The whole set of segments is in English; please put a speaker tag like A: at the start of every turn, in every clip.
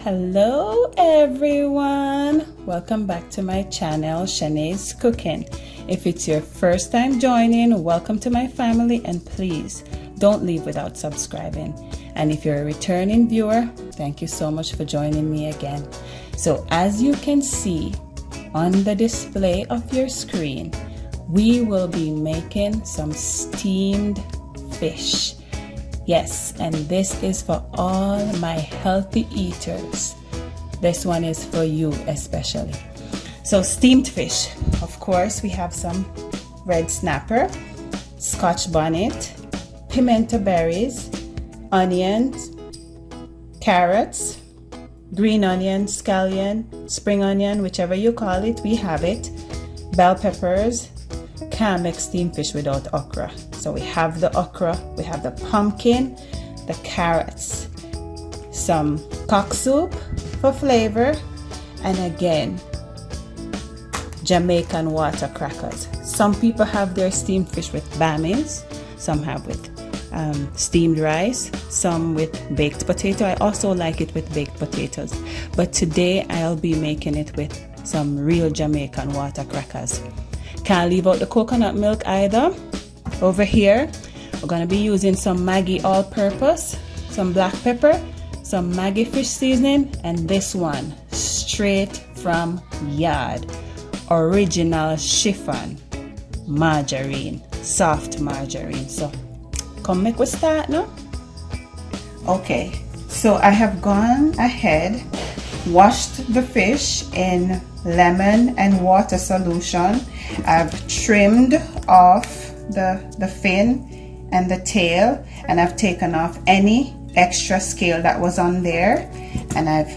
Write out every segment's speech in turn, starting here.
A: Hello everyone, welcome back to my channel CHANNE'S Cooking. If it's your first time joining, welcome to my family, and please don't leave without subscribing. And if you're a returning viewer, thank you so much for joining me again. So as you can see on the display of your screen, we will be making some steamed fish. Yes, and this is for all my healthy eaters. This one is for you especially. So steamed fish, of course, we have some red snapper, Scotch bonnet, pimento berries, onions, carrots, green onion, scallion, spring onion, whichever you call it, we have it, bell peppers. Can't make steamed fish without okra. So we have the okra, we have the pumpkin, the carrots, some cock soup for flavor, and again, Jamaican water crackers. Some people have their steamed fish with bammies, some have with steamed rice, some with baked potato. I also like it with baked potatoes, but today I'll be making it with some real Jamaican water crackers. Can't leave out the coconut milk either. Over here, we're going to be using some Maggi all-purpose, some black pepper, some Maggi fish seasoning, and this one straight from yard, original chiffon margarine, soft margarine. So come make we start now. Okay, so I have gone ahead, washed the fish in lemon and water solution. I've trimmed off the fin and the tail, and I've taken off any extra scale that was on there, and I've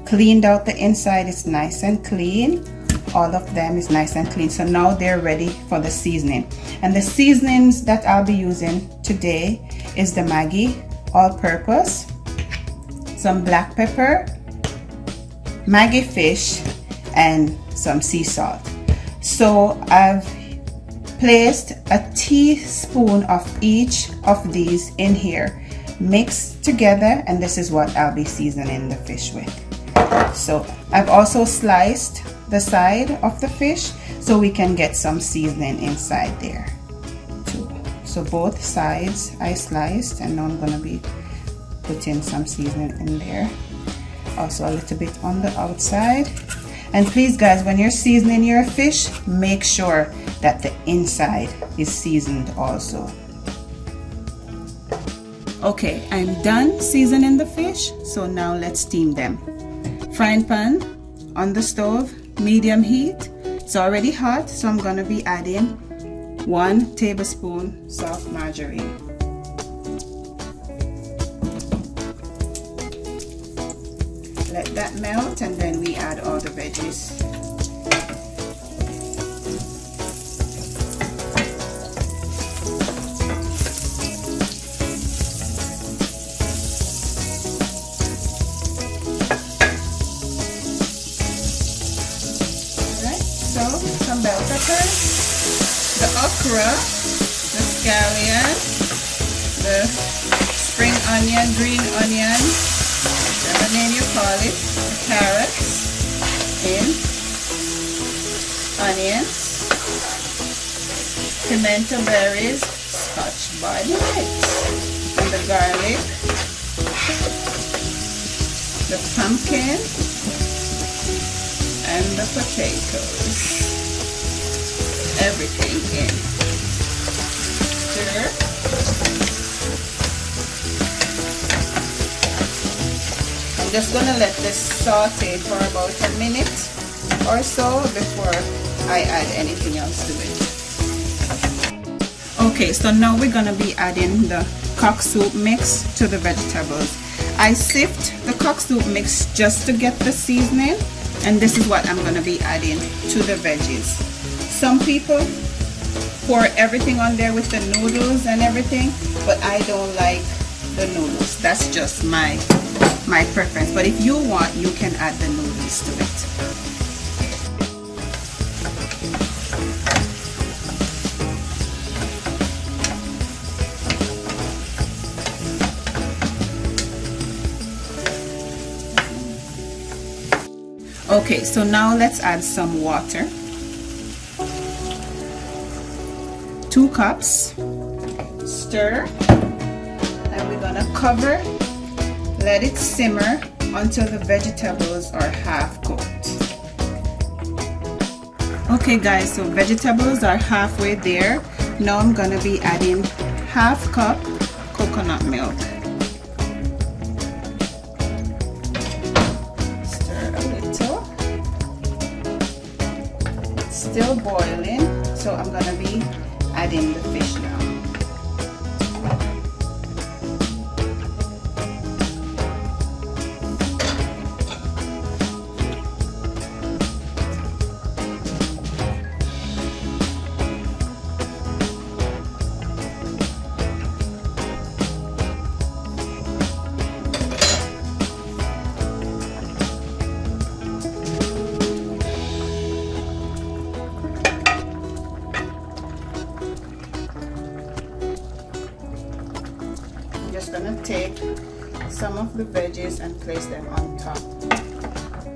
A: cleaned out the inside. It's nice and clean. All of them is nice and clean. So now they're ready for the seasoning, and the seasonings that I'll be using today is the Maggi all-purpose, some black pepper, Maggi fish, and some sea salt. So I've placed a teaspoon of each of these in here, mixed together, and this is what I'll be seasoning the fish with. So I've also sliced the side of the fish so we can get some seasoning inside there too. So both sides I sliced, and now I'm going to be putting some seasoning in there, also a little bit on the outside. And please guys, when you're seasoning your fish, make sure that the inside is seasoned also. Okay, I'm done seasoning the fish, so now let's steam them. Frying pan on the stove, medium heat. It's already hot, so I'm gonna be adding 1 tablespoon soft margarine. Let that melt, and then we add all the veggies. Alright, so some bell peppers, the okra, the scallion, the spring onion, green onion, whatever name you call it, carrots, onions, pimento berries, Scotch bonnet, and the garlic, the pumpkin, and the potatoes. Everything in. Stir. Just gonna let this saute for about a minute or so before I add anything else to it. Okay, so now we're gonna be adding the cock soup mix to the vegetables. I sift the cock soup mix just to get the seasoning, and this is what I'm gonna be adding to the veggies. Some people pour everything on there with the noodles and everything, but I don't like the noodles. That's just my preference, but if you want, you can add the noodles to it. Okay, so now let's add some water. 2 cups. Stir, and we're gonna cover, let it simmer until the vegetables are half cooked. Okay guys, so vegetables are halfway there. Now I'm gonna be adding half cup coconut milk. Stir a little. It's still boiling, so I'm gonna be adding the fish now. Gonna take some of the veggies and place them on top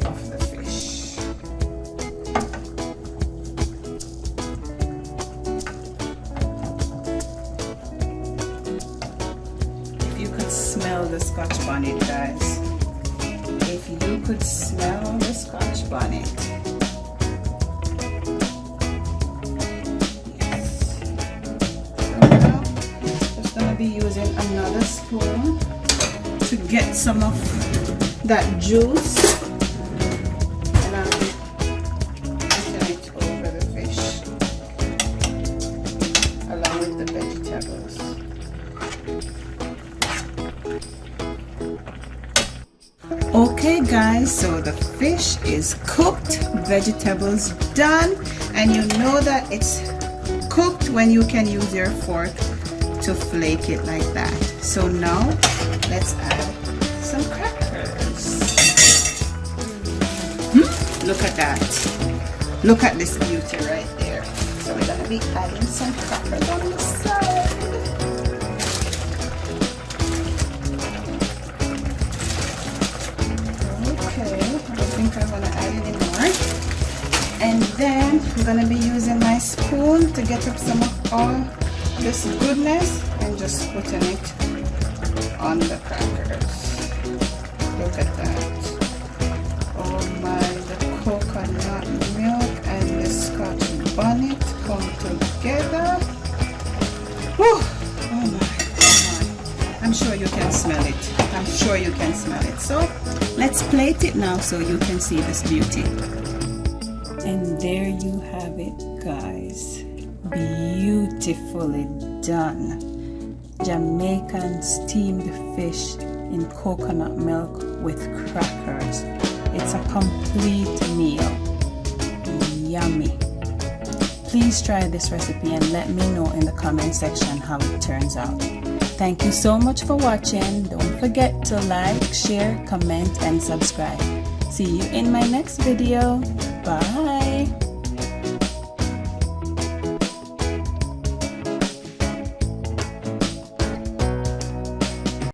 A: of the fish. If you could smell the Scotch bonnet, guys. If you could smell the Scotch bonnet. Be using another spoon to get some of that juice, and I'll be putting it over the fish along with the vegetables. Okay guys, so the fish is cooked, vegetables done, and you know that it's cooked when you can use your fork to flake it like that. So now let's add some crackers. Look at that. Look at this beauty right there. So we're gonna be adding some crackers on the side. Okay, I don't think I'm gonna add any more. And then I'm gonna be using my spoon to get up some of all this goodness and just putting it on the crackers. Look at that. Oh my, the coconut milk and the Scotch bonnet come together. Whew. Oh my. I'm sure you can smell it. I'm sure you can smell it. So let's plate it now so you can see this beauty. And there you have it, guys. Beautifully done. Jamaican steamed fish in coconut milk with crackers. It's a complete meal. Yummy. Please try this recipe and let me know in the comment section how it turns out. Thank you so much for watching. Don't forget to like, share, comment, and subscribe. See you in my next video. Bye.